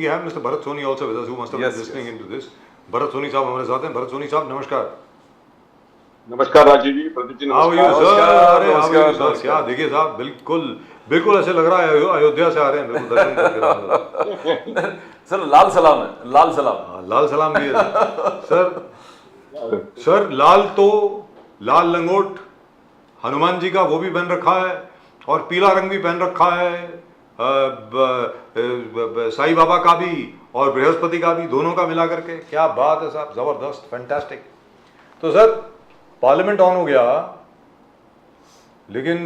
we have Mr. Bharat Soni also with us, who must have been listening into this. Bharat Soni साहब हमारे साथ हैं. Bharat Soni साहब नमस्कार. नमस्कार राजीव जी, Pradeep ji How are you, नमस्कार। sir? अरे how are you, sir? क्या देखिए साहब, बिल्कुल ऐसे लग रहा है अयोध्या से आ रहे हैं, बिल्कुल दर्शन करके। सर लाल सलाम है, लाल सलाम। हाँ, लाल सलाम भी है सर। लाल तो लाल लंगोट हनुमान जी का वो भी पहन रखा है और पीला रंग भी पहन रखा है, साईं बाबा का भी और बृहस्पति का भी, दोनों का मिला करके। क्या बात है साहब, जबरदस्त, फैंटास्टिक। तो सर पार्लियामेंट ऑन हो गया, लेकिन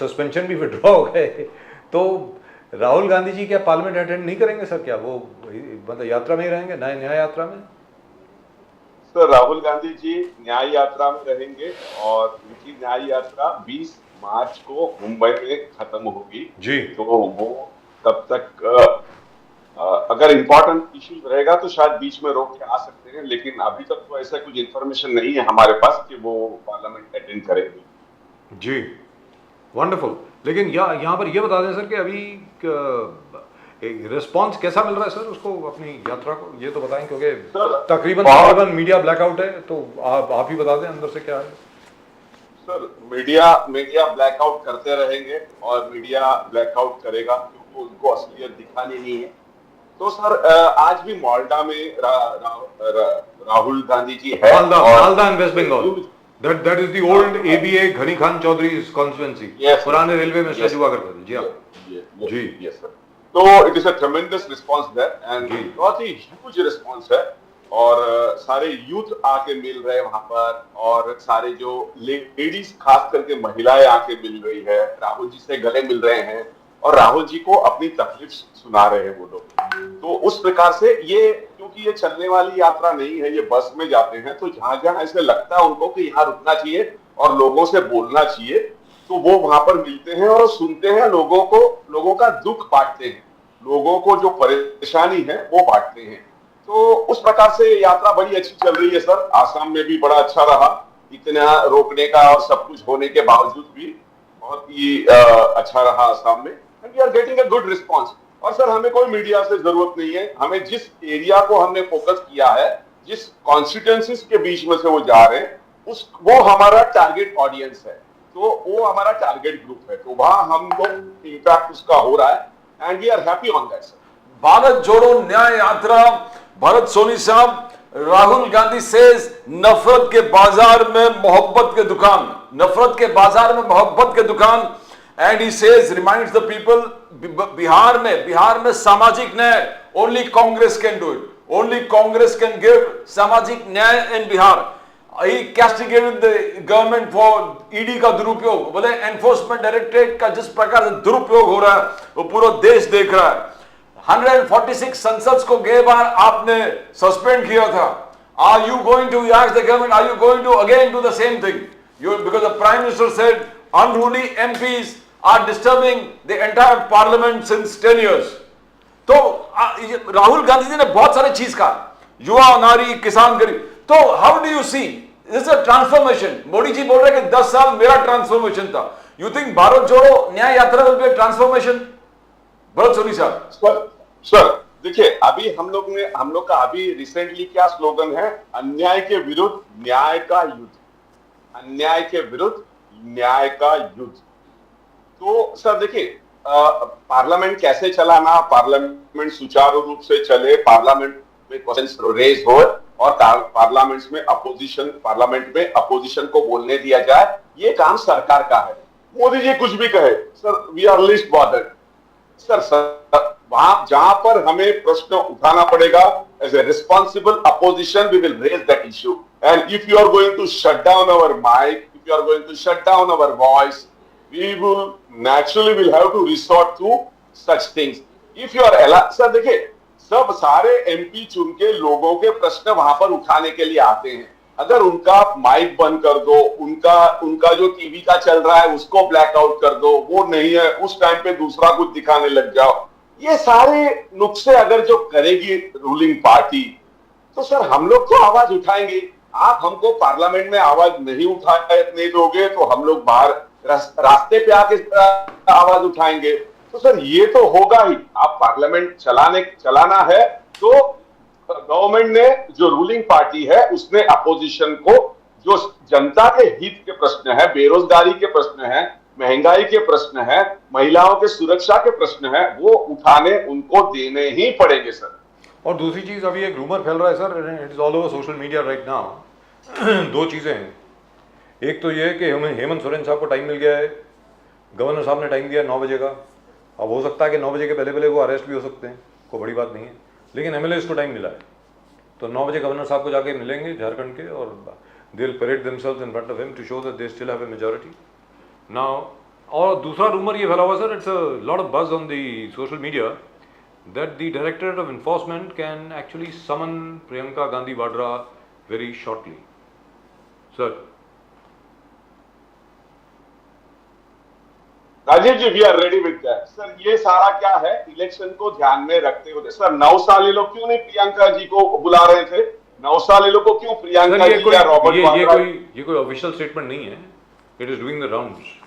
सस्पेंशन भी विड्रॉ हो गए, तो राहुल गांधी जी क्या पार्लियामेंट अटेंड नहीं करेंगे सर? क्या वो मतलब यात्रा में ही रहेंगे, न्याय यात्रा में? सर राहुल गांधी जी न्याय यात्रा में रहेंगे और उनकी न्याय यात्रा 20 मार्च को मुंबई में खत्म होगी जी। तो वो तब तक अगर इम्पोर्टेंट इश्यूज रहेगा तो शायद बीच में रोक के आ सकते हैं, लेकिन अभी तक तो ऐसा कुछ इन्फॉर्मेशन नहीं है हमारे पास कि वो पार्लियामेंट अटेंड करेंगे। जी, वंडरफुल। लेकिन यहाँ पर ये बता दें सर कि अभी रिस्पांस कैसा मिल रहा है सर उसको, अपनी यात्रा को, ये तो बताएं, क्योंकि तकरीबन मीडिया ब्लैकआउट है, तो आप ही बता दें अंदर से क्या है। सर मीडिया ब्लैकआउट करते रहेंगे और मीडिया ब्लैकआउट करेगा क्योंकि उनको असलियत दिखानी नहीं है। तो सर आज भी माल्टा में राहुल गांधी जी है, Malda in west Bengal. That is the old ABA Ghani Khan Chowdhury's constituency. पुराने रेलवे में स्टैचू हुआ करते थे। जी हाँ जी, यस सर। तो it is a tremendous response there and बहुत ही ह्यूज रिस्पांस है और सारे यूथ आके मिल रहे हैं वहां पर, और सारे जो लेडीज खास करके महिलाएं आके मिल रही है, राहुल जी से गले मिल रहे हैं और राहुल जी को अपनी तकलीफ सुना रहे हैं वो लोग। तो उस प्रकार से ये, क्योंकि ये चलने वाली यात्रा नहीं है, ये बस में जाते हैं, तो जहां जहां ऐसे लगता है उनको कि यहाँ रुकना चाहिए और लोगों से बोलना चाहिए, तो वो वहां पर मिलते हैं और सुनते हैं, लोगों का दुख बांटते हैं, लोगों को जो परेशानी है वो बांटते हैं। तो उस प्रकार से यात्रा बड़ी अच्छी चल रही है सर। आसाम में भी बड़ा अच्छा रहा, इतना रोकने का और सब कुछ होने के बावजूद भी बहुत ही अच्छा रहा आसाम में, and we are getting a good response. और सर हमें कोई मीडिया से जरूरत नहीं है, हमें जिस एरिया को हमने फोकस किया है, जिस कॉन्स्टिट्यूएंसीज के बीच में से वो जा रहे हैं, वो हमारा टारगेट ऑडियंस है, तो वो हमारा टारगेट ग्रुप है, तो वहां हम लोग इंपैक्ट उसका हो रहा है and we are happy on that sir. Bharat Jodo Nyay यात्रा, भरत सोनी साहब, राहुल गांधी सेज नफरत के बाजार में मोहब्बत के दुकान, नफरत के बाजार में मोहब्बत के दुकान, and he says reminds the people, Bihar में सामाजिक न्याय only Congress can do it, only Congress can give सामाजिक न्याय इन Bihar. He castigated the government for ED का दुरुपयोग, बोले एनफोर्समेंट डायरेक्टरेट का जिस प्रकार से दुरुपयोग हो रहा है वो पूरा देश देख रहा है। 146 संसद को गए बार आपने सस्पेंड किया था। Are you going to ask the government? Are you going to again do the same thing? Because the Prime Minister said unruly MPs are disturbing the entire Parliament since 10 years. तो राहुल गांधी जी ने बहुत सारे चीज कहा, युवा, नारी, किसान, गरीब। तो how do you see this a transformation? Modi ji बोल रहे हैं कि 10 साल मेरा ट्रांसफॉर्मेशन था। You think Bharat Jodo Nyay Yatra will be transformation? Bharat Soni sahab. Sir देखिए, अभी हम लोग का अभी रिसेंटली क्या स्लोगन है? अन्याय के विरुद्ध न्याय का युद्ध, अन्याय के विरुद्ध न्याय का युद्ध। तो सर देखिए, पार्लियामेंट कैसे चलाना, पार्लियामेंट सुचारू रूप से चले, पार्लियामेंट में क्वेश्चंस रेज हो और पार्लियामेंट में अपोजिशन को बोलने दिया जाए, ये काम सरकार का है। मोदी जी कुछ भी कहे sir, we are least bothered sir, वहां जहां पर हमें प्रश्न उठाना पड़ेगा as a responsible opposition, we will raise that issue. And if you are going to shut down our mic, if you are going to shut down our voice, we will naturally have to resort to such things. If you are allowed, sir देखिए, सब सारे MP चुन के लोगों के प्रश्न वहां पर उठाने के लिए आते हैं। अगर उनका माइक बंद कर दो, उनका जो टीवी का चल रहा है उसको ब्लैकआउट कर दो, वो नहीं है उस टाइम पे दूसरा कुछ दिखाने लग जाओ, ये सारे नुस्खे अगर जो करेगी रूलिंग पार्टी, तो सर हम लोग तो आवाज उठाएंगे। आप हमको पार्लियामेंट में आवाज नहीं दोगे तो हम लोग बाहर रास्ते पे आके आवाज उठाएंगे। तो सर ये तो होगा ही। आप पार्लियामेंट चलाना है तो गवर्नमेंट ने, जो रूलिंग पार्टी है उसने अपोजिशन को जो जनता के हित के प्रश्न है, बेरोजगारी के प्रश्न है, महंगाई के प्रश्न है, महिलाओं के सुरक्षा के प्रश्न है, वो उठाने उनको देने ही पड़ेंगे सर। और दूसरी चीज, अभी एक रूमर फैल रहा है sir, it is all over social media right now. दो चीजें हैं, एक तो ये है कि हमें हेमंत सोरेन साहब को टाइम मिल गया है, गवर्नर साहब ने टाइम दिया 9 बजे का। अब हो सकता है कि 9 बजे के पहले वो अरेस्ट भी हो सकते हैं, कोई बड़ी बात नहीं है, लेकिन एमएलएस को टाइम मिला है, तो 9 बजे गवर्नर साहब को जाके मिलेंगे झारखंड के, और they will parade themselves in front of him to show that they still have a majority now. और दूसरा रूमर ये फैला हुआ sir, it's a lot of buzz on the social media that the Directorate of Enforcement can actually summon Priyanka Gandhi Vadra very shortly. Sir. Rajiv ji, we are ready with that. Sir ये सारा क्या है, election को ध्यान में रखते हुए sir 9 साल ये लोग क्यों नहीं प्रियंका जी को बुला रहे थे? 9 साल ये लोग को क्यों प्रियंका जी या रॉबर्ट वाड्रा? ये कोई ऑफिशियल स्टेटमेंट नहीं है, it is doing the rounds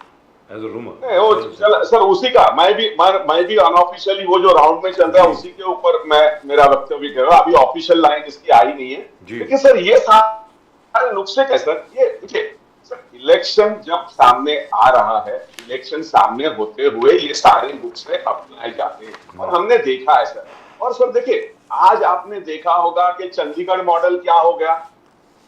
as a rumour. Sir उसी का मैं भी अनऑफिशियली वो जो राउंड में चल रहा है उसी के ऊपर मैं मेरा वक्तव्य कर रहा हूं। अभी ऑफिशियल लाइन इसकी आई नहीं है, लेकिन सर ये सारे नुस्खे क्या सर? ये देखिए सर, इलेक्शन जब सामने आ रहा है, इलेक्शन सामने होते हुए ये सारे नुस्खे अपनाए जाते हैं और हमने देखा है सर। और सर देखिए, आज आपने देखा होगा कि चंडीगढ़ मॉडल क्या हो गया।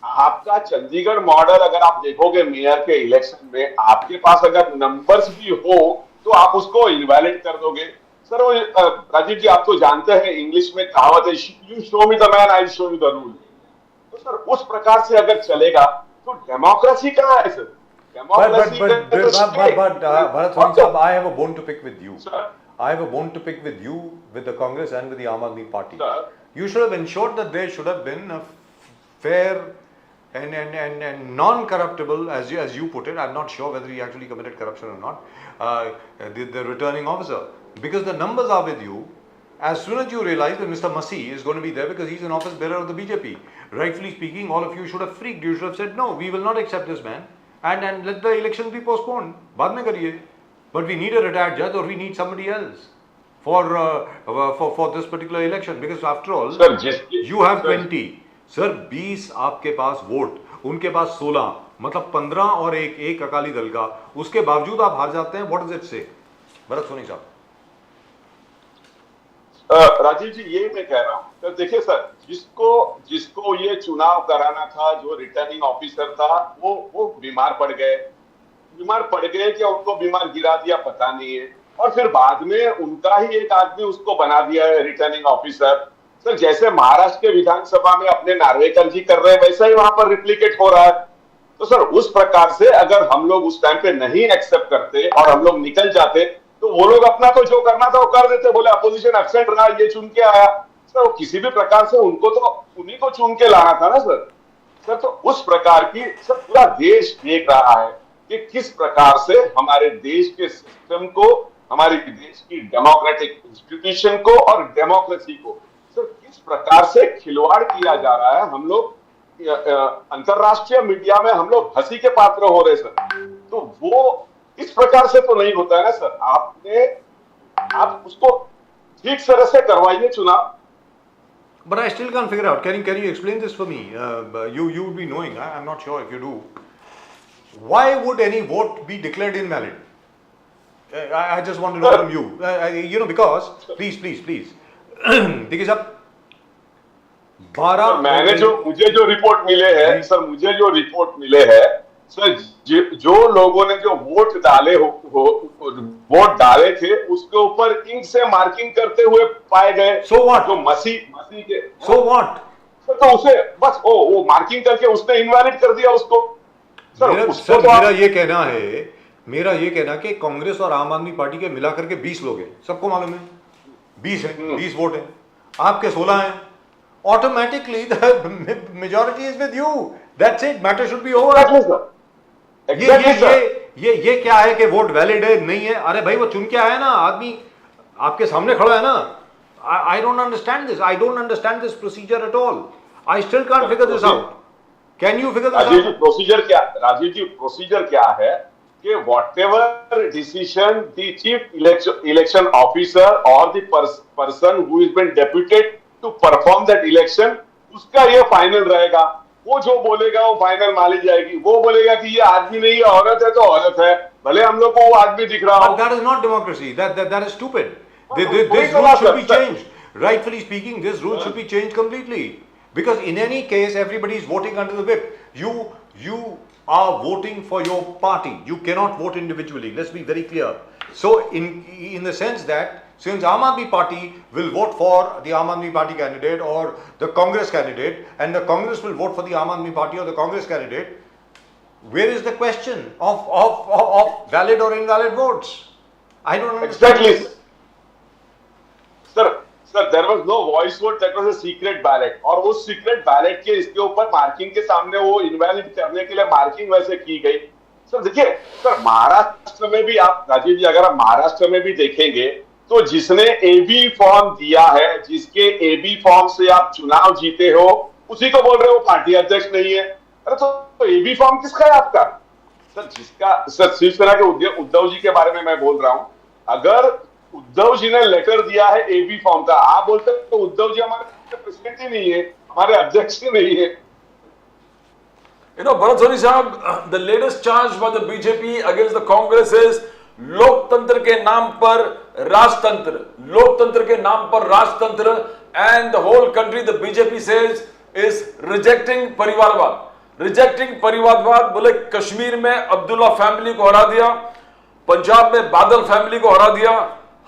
आपका चंडीगढ़ मॉडल अगर आप देखोगे मेयर के इलेक्शन में, आपके पास अगर नंबर्स भी हो तो आप उसको इनवैलिड कर दोगे। सर वो राजीव जी, आप तो जानते हैं इंग्लिश में कहावत है, you show me the man, I show you the rule. तो सर उस प्रकार से अगर चलेगा तो डेमोक्रेसी कहाँ है sir? But Bharat Soni sahab, I have a bone to pick with you. Sir, I have a bone to pick with you, with the Congress and with the Aam Aadmi Party. Sir, you should have ensured that there should have been a fair and non-corruptible, as you put it. I'm not sure whether he actually committed corruption or not. The returning officer, because the numbers are with you. As soon as you realize that Mr. Masih is going to be there because he's an office bearer of the BJP, rightfully speaking, all of you should have freaked. You should have said, no, we will not accept this man, and let the elections be postponed. बाद में करिए. But we need a retired judge, or we need somebody else for this particular election, because after all, sir, you have 20. Sir 20 आपके पास vote, उनके पास 16, मतलब 15 और एक अकाली दल का, उसके बावजूद आप हार जाते हैं। व्हाट डज इट से? भरत सोनी साहब। राजीव जी, ये मैं कह रहा हूं, तो देखिए सर, जिसको ये चुनाव कराना था, जो रिटर्निंग ऑफिसर था, वो बीमार पड़ गए क्या उनको बीमार गिरा दिया पता नहीं है, और फिर बाद में उनका ही एक आदमी उसको बना दिया है रिटर्निंग ऑफिसर। सर जैसे महाराष्ट्र के विधानसभा में अपने नार्वेकर जी कर रहे हैं, वैसा ही वहां पर रिप्लिकेट हो रहा है। तो सर उस प्रकार से अगर हम लोग उस टाइम पे नहीं एक्सेप्ट करते और हम लोग निकल जाते, तो वो लोग अपना तो जो करना था वो कर देते, बोले अपोजिशन एब्सेंट रहा, ये चुन के आया। सर वो किसी भी प्रकार से उनको तो उन्हीं को चुन के लाना था ना सर। तो उस प्रकार की सर पूरा देश देख रहा है कि किस प्रकार से हमारे देश के सिस्टम को, हमारे देश की डेमोक्रेटिक इंस्टीट्यूशन को और डेमोक्रेसी को सर किस प्रकार से खिलवाड़ किया जा रहा है। हम लोग अंतरराष्ट्रीय मीडिया में हम लोग हंसी के पात्र हो रहे सर। तो वो इस प्रकार से तो नहीं होता है ना सर। आप उसको ठीक तरह से करवाइए चुनाव। But I still can't figure out. Can you explain this for me? You would be knowing. I'm not sure if you do. Why would any vote be declared invalid? I just want to know from you. Because please. देखिए साहब, 12 मुझे जो report मिले हैं sir, sir जो लोगों ने जो वोट डाले थे उसके ऊपर इंक से मार्किंग करते हुए पाए गए। So what? जो मसीह के So what? सर तो उसे बस वो मार्किंग करके उसने इनवैलिड कर दिया उसको। सर मेरा ये कहना कि कांग्रेस और आम आदमी पार्टी के मिलाकर के 20 लोग हैं, सबको मालूम है 20 है, 20 वोट है, आपके 16 हैं, automatically the majority is with you, that's it, matter should be over. ये क्या है कि वोट वैलिड है नहीं है? अरे भाई वो चुन के आया ना आदमी, आपके सामने खड़ा है ना। I don't understand this. I don't understand this procedure at all. I still can't figure this out. Can you figure this out? Rajiv ji procedure क्या है कि whatever decision the chief election officer or the person who has been deputed to perform that election, उसका ये final रहेगा। वो जो बोलेगा वो फाइनल मानी जाएगी। वो बोलेगा कि ये आदमी नहीं है, औरत है तो औरत है, भले हम लोग को वो आदमी दिख रहा हो। But that is not democracy. That is stupid. This वही तो rule बात should be है, sir. changed. Rightfully speaking, this rule should be changed completely. Because in any case, everybody is voting under the whip. You are voting for your party. You cannot vote individually. Let's be very clear. So in the sense that since Aam Aadmi Party will vote for the Aam Aadmi Party candidate or the Congress candidate, and the Congress will vote for the Aam Aadmi Party or the Congress candidate, where is the question of valid or invalid votes? I don't understand. Exactly. Sir, there was no voice vote, that was a secret ballot. और वो secret ballot के इसके ऊपर marking के सामने वो invalid करने के लिए मार्किंग वैसे की गई। सर देखिए, सर महाराष्ट्र में भी आप, राजीव जी, अगर आप महाराष्ट्र में भी देखेंगे तो जिसने एबी फॉर्म दिया है, जिसके एबी फॉर्म से आप चुनाव जीते हो, उसी को बोल रहे हो पार्टी अध्यक्ष नहीं है। अरे तो एबी फॉर्म किसका है आपका? सर जिसका, सर शिवसेना के उद्धव जी के बारे में मैं बोल रहा हूं, अगर उद्धव जी ने लेटर दिया है एबी फॉर्म का, आप बोलते हैं तो उद्धव जी हमारे प्रेसिडेंट ही नहीं है, हमारे अध्यक्ष ही नहीं है। Bharat Soni साहब, the latest charge by the BJP against the Congress is लोकतंत्र के नाम पर राजतंत्र, लोकतंत्र के नाम पर राजतंत्र, and the whole country, the BJP says, is rejecting परिवारवाद, rejecting परिवारवाद। बोले कश्मीर में अब्दुल्ला फैमिली को हरा दिया, पंजाब में बादल फैमिली को हरा दिया,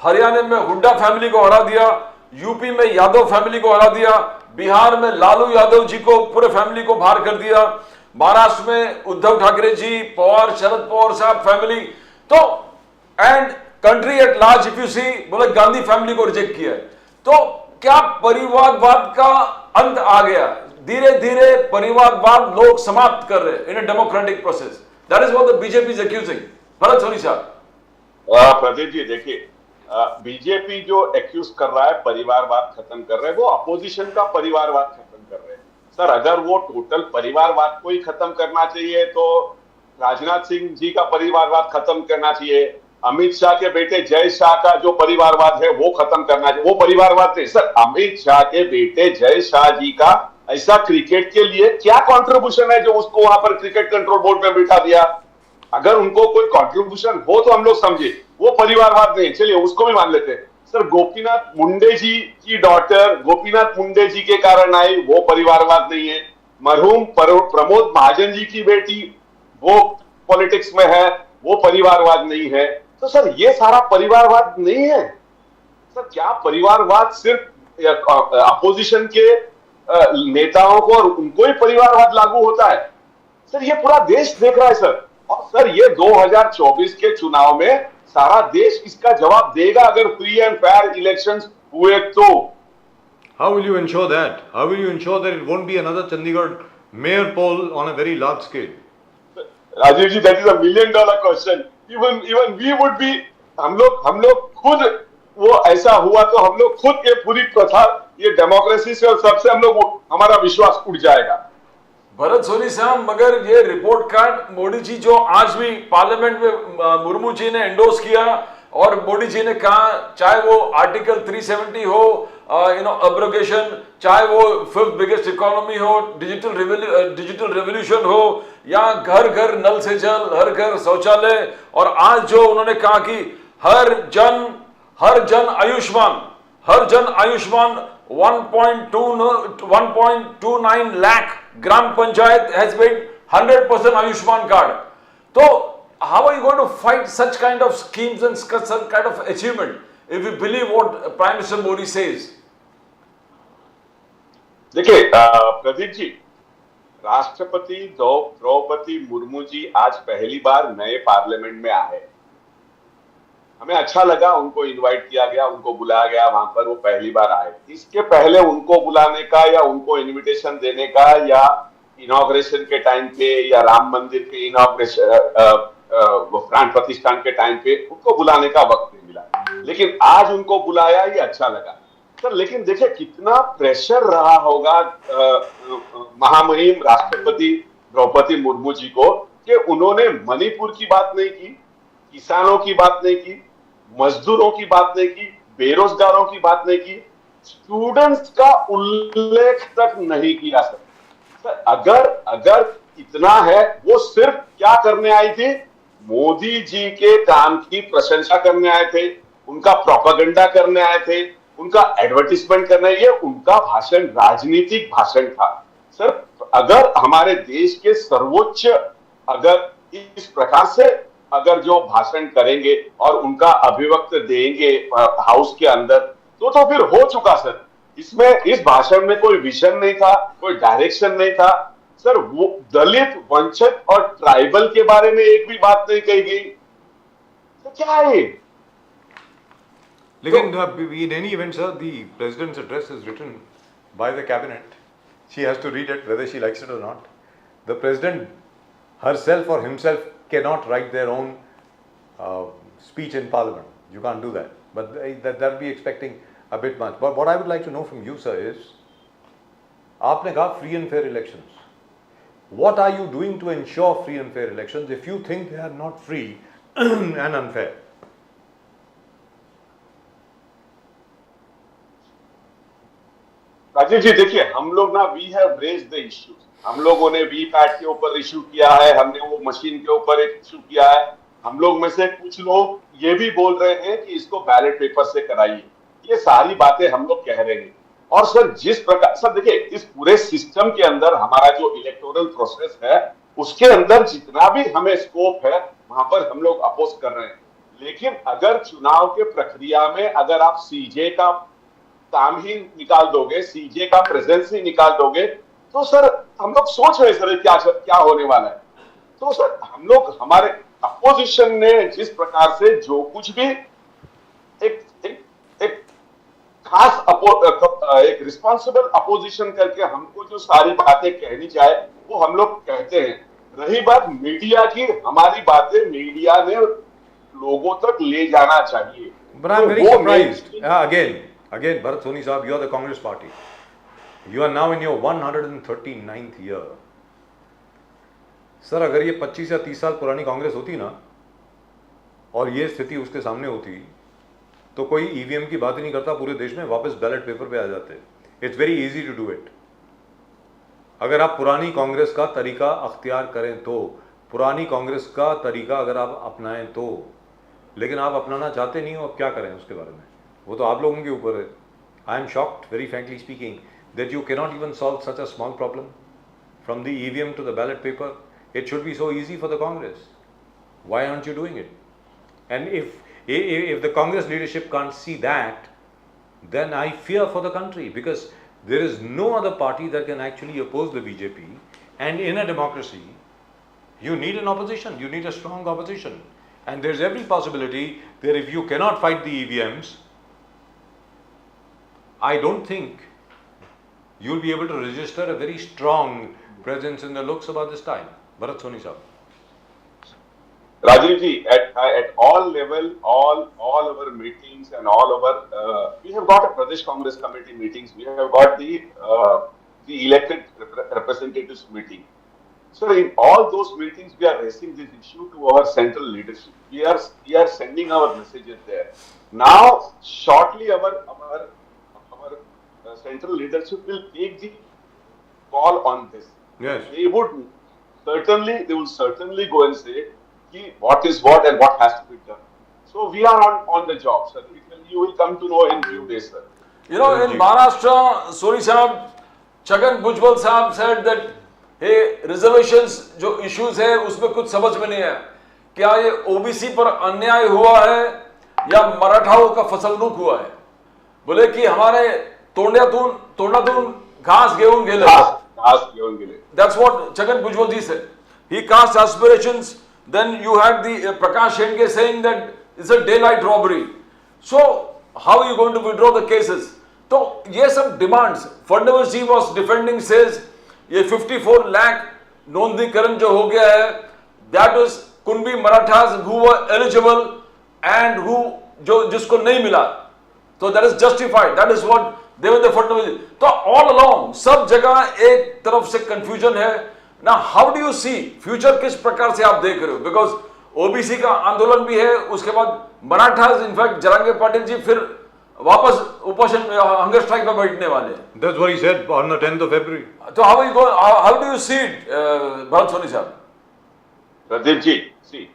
हरियाणा में हुड्डा फैमिली को हरा दिया, यूपी में यादव फैमिली को हरा दिया, बिहार में लालू यादव जी को पूरे फैमिली को बाहर कर दिया, महाराष्ट्र में उद्धव ठाकरे जी, पवार, शरद पवार साहब फैमिली, तो and country at large if you see, बोले गांधी फैमिली को रिजेक्ट किया है। तो क्या परिवारवाद का अंत आ गया? धीरे धीरे परिवारवाद लोग समाप्त कर रहे हैं in a democratic process. That is what the BJP is accusing. Bharat Soni साहब। प्रदीप जी देखिए, बीजेपी जो एक्यूज कर रहा है परिवारवाद खत्म कर रहे हैं, वो अपोजिशन का परिवारवाद खत्म कर रहे हैं। सर अगर वो टोटल परिवारवाद को ही खत्म करना चाहिए तो राजनाथ सिंह जी का परिवारवाद खत्म करना चाहिए, अमित शाह के बेटे जय शाह का जो परिवारवाद है वो खत्म करना चाहिए। वो परिवारवाद नहीं सर, अमित शाह के बेटे जय शाह जी का ऐसा क्रिकेट के लिए क्या कॉन्ट्रीब्यूशन है जो उसको वहां पर क्रिकेट कंट्रोल बोर्ड में बिठा दिया? अगर उनको कोई कॉन्ट्रीब्यूशन हो तो हम लोग समझे, वो परिवारवाद नहीं, चलिए उसको भी मान लेते हैं। सर गोपीनाथ मुंडे जी की डॉटर गोपीनाथ मुंडे जी के कारण आई, वो परिवारवाद नहीं है। मरहूम प्रमोद महाजन जी की बेटी वो पॉलिटिक्स में है, वो परिवारवाद नहीं है। तो सर ये सारा परिवारवाद नहीं है। सर क्या परिवारवाद सिर्फ अपोजिशन के नेताओं को और उनको ही परिवारवाद लागू होता है? सर ये पूरा देश देख रहा है सर, और सर ये 2024 के चुनाव में सारा देश इसका जवाब देगा अगर फ्री एंड फेयर इलेक्शंस हुए तो। How will you ensure that? How will you ensure that it won't be another Chandigarh mayor poll on a very large scale? Rajiv ji, that is $1 million question. Even we would be, हम लोग खुद वो ऐसा हुआ तो हम लोग खुद ये पूरी प्रथा, ये डेमोक्रेसी से और सबसे हम लोग हमारा विश्वास उठ जाएगा। भरत सोनी साहब, मगर ये रिपोर्ट कार्ड मोदी जी जो आज भी पार्लियामेंट में मुर्मू जी ने एंडोर्स किया, और मोदी जी ने कहा चाहे वो आर्टिकल 370 हो, अब्रोगेशन, चाहे वो 5th बिगेस्ट इकोनॉमी हो, डिजिटल रेवोल्यूशन हो, या घर घर नल से जल, हर घर शौचालय, और आज जो उन्होंने कहा कि हर जन आयुष्मान 1.29 लाख ग्राम panchayat has made 100% Ayushman card. So how are you going to fight such kind of schemes and such kind of achievement if you believe what Prime Minister Modi says? देखिए प्रदीप जी, राष्ट्रपति द्रौपदी मुर्मू जी आज पहली बार नए पार्लियामेंट में आए। हमें अच्छा लगा, उनको इनवाइट किया गया, उनको बुलाया गया वहां पर, वो पहली बार आए। इसके पहले उनको बुलाने का या उनको इनविटेशन देने का या इनॉग्रेशन के टाइम पे या राम मंदिर के इनॉग्रेशन प्राण प्रतिष्ठान के टाइम पे उनको बुलाने का वक्त नहीं मिला, लेकिन आज उनको बुलाया, ये अच्छा लगा सर। लेकिन देखिए कितना प्रेशर रहा होगा महामहिम राष्ट्रपति द्रौपदी मुर्मू जी को कि उन्होंने मणिपुर की बात नहीं की, किसानों की बात नहीं की, मजदूरों की बात नहीं की, बेरोजगारों की बात नहीं की, स्टूडेंट्स का उल्लेख तक नहीं किया सर। सर अगर अगर इतना है, वो सिर्फ क्या करने आई थी? मोदी जी के काम की प्रशंसा करने आए थे, उनका प्रोपेगेंडा करने आए थे, उनका एडवर्टीजमेंट करने, ये उनका भाषण राजनीतिक भाषण था सर। अगर हमारे देश के सर्वोच्च अगर इस प्रकार से अगर जो भाषण करेंगे और उनका अभिव्यक्त देंगे हाउस के अंदर, तो फिर हो चुका सर। इसमें इस भाषण में कोई विजन नहीं था, कोई डायरेक्शन नहीं था सर। वो दलित, वंचित और ट्राइबल के बारे में एक भी बात नहीं कही गई, तो क्या है? लेकिन in any event, sir, the president's address is written by the cabinet. She has to read it whether she likes it or not. The president herself or himself cannot write their own speech in parliament. You can't do that. But that would be expecting a bit much. But what I would like to know from you, sir, is आपने कहा free and fair elections. What are you doing to ensure free and fair elections if you think they are not free and unfair? Rajiv जी देखिए, हम लोग ना we have raised the issues. हम लोगों ने VPAT के ऊपर इशू किया है, हमने वो मशीन के ऊपर एक इशू किया है। हम लोग में से कुछ लोग ये भी बोल रहे हैं कि इसको बैलेट पेपर से कराइए। ये सारी बातें हम लोग कह रहे हैं। और सर जिस प्रकार सर देखिए, इस पूरे सिस्टम के अंदर हमारा जो इलेक्टोरल प्रोसेस है, उसके अंदर जितना भी हमें स्कोप है, वहां पर हम लोग अपोज कर रहे हैं। लेकिन अगर चुनाव के प्रक्रिया में अगर आप सीजे का काम ही निकाल दोगे, सीजे का प्रेजेंस ही निकाल दोगे, तो सर हम लोग सोच रहे सर क्या होने वाला है। तो सर हम लोग, हमारे अपोजिशन ने जिस प्रकार से जो कुछ भी एक खास एक रिस्पॉन्सिबल अपोजिशन करके हमको जो सारी बातें कहनी चाहे, वो हम लोग कहते हैं। रही बात मीडिया की, हमारी बातें मीडिया ने लोगों तक ले जाना चाहिए। But I'm very surprised. Again, Bharat Soni Saab, you are the Congress party. You are now in your 139th year. Sir अगर ये 25 या 30 साल पुरानी कांग्रेस होती ना, और ये स्थिति उसके सामने होती, तो कोई ईवीएम की बात ही नहीं करता पूरे देश में, वापस बैलेट पेपर पे आ जाते। It's very easy to do it. अगर आप पुरानी कांग्रेस का तरीका अख्तियार करें तो, पुरानी कांग्रेस का तरीका अगर आप अपनाएं तो, लेकिन आप अपनाना चाहते नहीं हो। अब क्या करें उसके बारे में, वो तो आप लोगों के ऊपर है। I am shocked, very frankly speaking, that you cannot even solve such a small problem from the EVM to the ballot paper. It should be so easy for the Congress. Why aren't you doing it? And if the Congress leadership can't see that, then I fear for the country, because there is no other party that can actually oppose the BJP. And in a democracy, you need an opposition, you need a strong opposition. And there's every possibility that if you cannot fight the EVMs, I don't think you'll be able to register a very strong presence in the Lok Sabha this time. Bharat Soni Saab. Rajiv ji, at all level, all our meetings and all our, we have got a Pradesh Congress Committee meetings, we have got the elected representatives meeting. So in all those meetings, we are raising this issue to our central leadership. We are sending our messages there. Now, shortly our central leadership will take the call on this. Yes. They will certainly go and say what is what and what has to be done. So we are on the job, sir. You will come to know in few days, sir. You know, in Maharashtra, Soni Saab, Chhagan Bhujbal Saab said that, hey, reservations जो issues है उसमें कुछ समझ में नहीं है। क्या ये OBC पर अन्याय हुआ है या मराठाओं का फसवणूक हुआ है? बोले कि हमारे तोंडातून घास घेऊन गेले। That's what Chhagan Bhujbal ji said. He cast aspirations. Then you had the Prakash Shende saying that it's a daylight robbery. So how are you going to withdraw the cases? So ये सब demands. Fadnavis ji was defending, says ये 54 lakh नोंदीकरण जो हो गया है, that was Kunbi Marathas who were eligible and who जिसको नहीं मिला, so that is justified. That is what Devendra Fadnavis. तो all along सब जगह एक तरफ से confusion है, ना how do you see future, किस प्रकार से आप देख रहे हो? बिकॉज ओबीसी का आंदोलन भी है, उसके बाद मराठा इनफैक्ट जरांगे पाटिल जी फिर वापस उपोषण हंगर स्ट्राइक पर बैठने वाले हैं. That's what he said on the 10th of February. तो how do you see it Bharat Soni साहब? प्रदीप जी,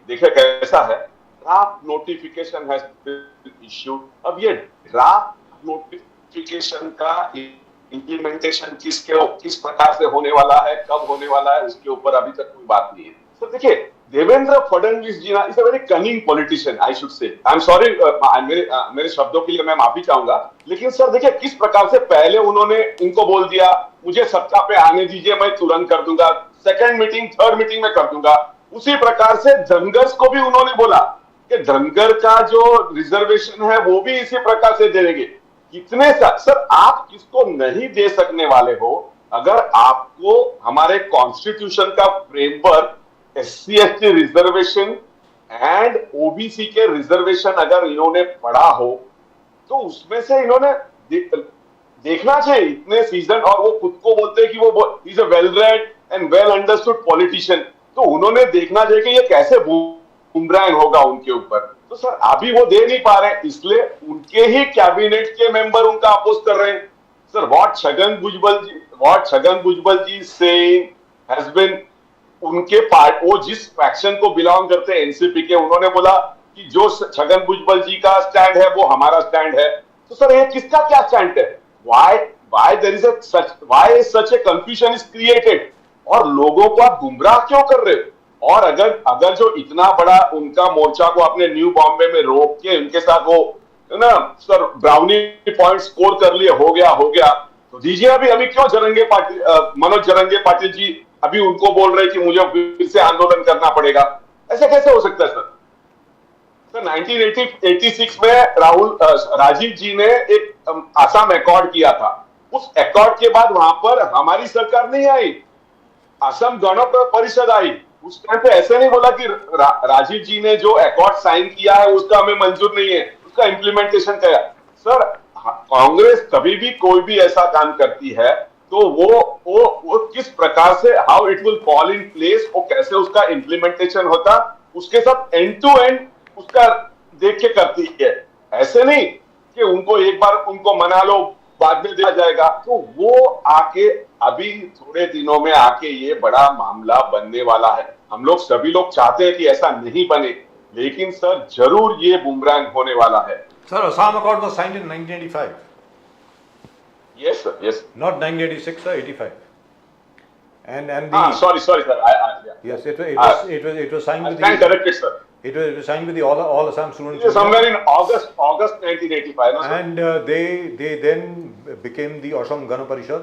देखिए कैसा है, draft notification has been issued. अब ये ड्राफ्ट नोटिफिकेशन का इंप्लीमेंटेशन किस प्रकार से होने वाला है, कब होने वाला है, उसके ऊपर अभी तक कोई बात नहीं है. तो देखिए, देवेंद्र फडणवीस जी ना is a very cunning politician, I should say. I am sorry, मेरे शब्दों के लिए मैं माफी चाहूंगा, लेकिन सर देखिए किस प्रकार से पहले उन्होंने इनको बोल दिया मुझे सत्ता पे आने दीजिए, मैं तुरंत कर दूंगा, सेकंड मीटिंग थर्ड मीटिंग में कर दूंगा. उसी प्रकार से धनगर को भी उन्होंने बोला कि धनगर का जो रिजर्वेशन है वो भी इसी प्रकार से दे देंगे. कितने सर आप किसको नहीं दे सकने वाले हो? अगर आपको हमारे कॉन्स्टिट्यूशन का framework SC ST reservation and OBC के रिजर्वेशन अगर इन्होंने पढ़ा हो तो उसमें से इन्होंने देखना चाहिए. इतने सीजन, और वो खुद को बोलते हैं कि वो is a well read and well understood politician, तो उन्होंने देखना चाहिए कि ये कैसे बुमरैंग होगा उनके ऊपर. तो सर अभी वो दे नहीं पा रहे, इसलिए उनके ही कैबिनेट के मेंबर उनका अपोज कर रहे हैं. Sir what Chhagan Bhujbal ji saying has been, उनके पार्ट, वो जिस फैक्शन को बिलोंग करते हैं एनसीपी के, उन्होंने बोला कि जो छगन भुजबल जी का स्टैंड है वो हमारा स्टैंड है. तो सर ये किसका क्या स्टैंड है? why there is such a confusion is created? और लोगों को आप गुमराह क्यों कर रहे हो? और अगर जो इतना बड़ा उनका मोर्चा को आपने न्यू बॉम्बे में रोक के उनके साथ वो ना सर ब्राउनी पॉइंट स्कोर कर लिए, हो गया, तो दीजिए. अभी क्यों मनोज जरंगे पाटिल जी अभी उनको बोल रहे कि मुझे फिर से आंदोलन करना पड़ेगा? ऐसा कैसे हो सकता है सर? 1986 में राजीव जी ने एक आसाम अकॉर्ड किया था. उस अकॉर्ड के बाद वहां पर हमारी सरकार नहीं आई, असम गण परिषद आई. उस टाइम पे ऐसे नहीं बोला कि राजीव जी ने जो अकॉर्ड साइन किया है उसका हमें मंजूर नहीं है, उसका इम्प्लीमेंटेशन किया. सर कांग्रेस कभी भी कोई भी ऐसा काम करती है तो वो किस प्रकार से, how it will fall in place, वो कैसे उसका इम्प्लीमेंटेशन होता, उसके साथ एंड टू एंड उसका देख के करती है. ऐसे नहीं कि उनको एक बार उनको मना लो बाद में दिया जाएगा. तो वो आके अभी थोड़े दिनों में आके ये बड़ा मामला बनने वाला है. हम लोग सभी लोग चाहते हैं कि ऐसा नहीं बने, लेकिन सर जरूर ये बुमरैंग होने वाला है. Sir, Assam Accord was signed in 1985. Yes, sir. Yes. Not 1986, sir, 85. And the sorry, sir. Yeah. Yes, it was signed with stand the corrected, sir. it was signed with the all Assam students. Somewhere in August 1985. No, sir? And they then became the Assam Gana Parishad.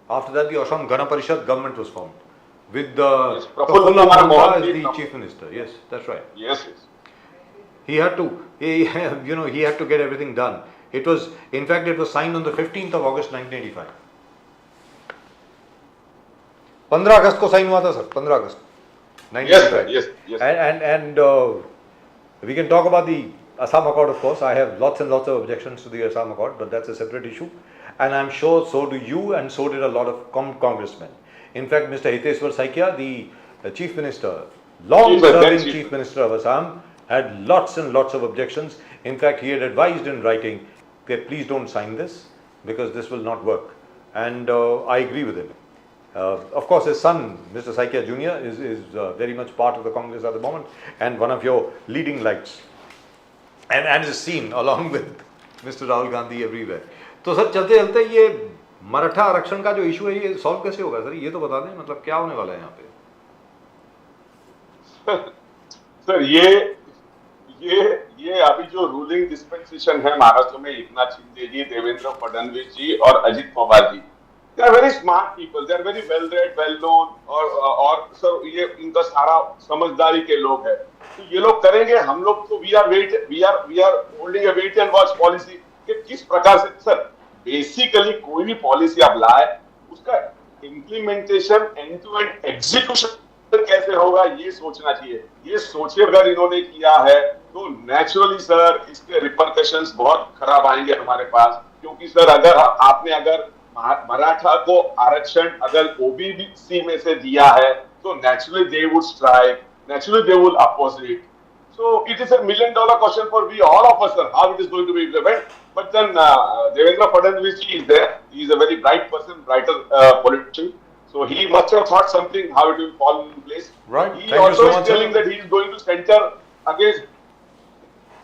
After that, the Assam Gana Parishad government was formed with the Prafulla Prafulla Kumar Mahanta Mohan as ji the from- chief minister. Yes, that's right. Yes. He had to get everything done. It was signed on the 15th of August 1985. 15 अगस्त को sign हुआ था sir, 15 August 1985. Yes. And we can talk about the Assam Accord, of course. I have lots and lots of objections to the Assam Accord, but that's a separate issue. And I'm sure so do you, and so did a lot of congressmen. In fact, Mr. Hiteshwar Saikia, the chief minister, long-serving chief minister of Assam, had lots and lots of objections. In fact, he had advised in writing, okay, please don't sign this because this will not work. And I agree with him. Of course, his son, Mr. Saikia Jr., is very much part of the Congress at the moment and one of your leading lights. And is seen along with Mr. Rahul Gandhi everywhere. तो sir चलते चलते ये मराठा आरक्षण का जो issue है ये solve कैसे होगा सर? ये तो बता दें, मतलब क्या होने वाला है यहाँ पे? सर ये अभी जो रूलिंग डिस्पेंसेशन है महाराष्ट्र में, एकनाथ शिंदे जी, देवेंद्र फडणवीस जी और Ajit Pawar ji, they are very smart people, they are very well read, well known, और सर ये इनका सारा समझदारी के लोग हैं. तो ये लोग करेंगे. हम लोग तो we are holding a wait and watch policy कि किस प्रकार से सर बेसिकली कोई भी पॉलिसी आप लाए उसका implementation end to end execution कैसे होगा ये सोचना चाहिए. ये सोचे अगर इन्होंने किया है तो नेचुरली सर इसके रिपरकशंस बहुत खराब आएंगे हमारे पास. क्योंकि सर अगर मराठा को आरक्षण अगर ओबीसी में से दिया है So naturally they would strike, naturally they will oppose it. So it is $1 million question for we all of us, sir, how it is going to be implemented. But then Devendra Fadnavis is there. He is a very bright person, brighter politician. So he must have thought something how it will fall in place. Right. He Thank you also so is much, telling sir. that he is going to center against.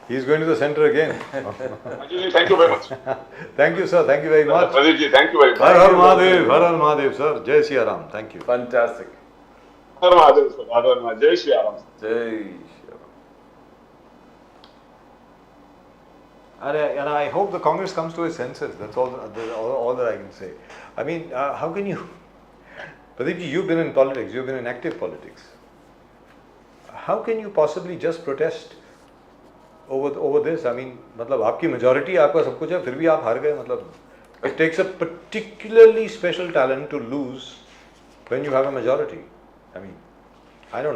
He's going to the center again. Ajay, thank you very much. Thank you, sir. Thank you very much. Pradeep ji, thank you very much. Har Har Mahadev, Har Har Mahadev, sir. Jai Siya Ram. Thank you. Fantastic. Har Mahadev, sir. Har Har Mahadev. Jai Shri Ram. Jai Shri Ram. And I hope the Congress comes to its senses. That's all that I can say. I mean, how can you... Pradeep ji, you've been in politics. You've been in active politics. How can you possibly just protest over this? I mean, मतलब आपकी majority, आपका सब कुछ है, फिर भी आप हार गए. मतलब it takes a particularly special talent to lose when you have a majority. I mean,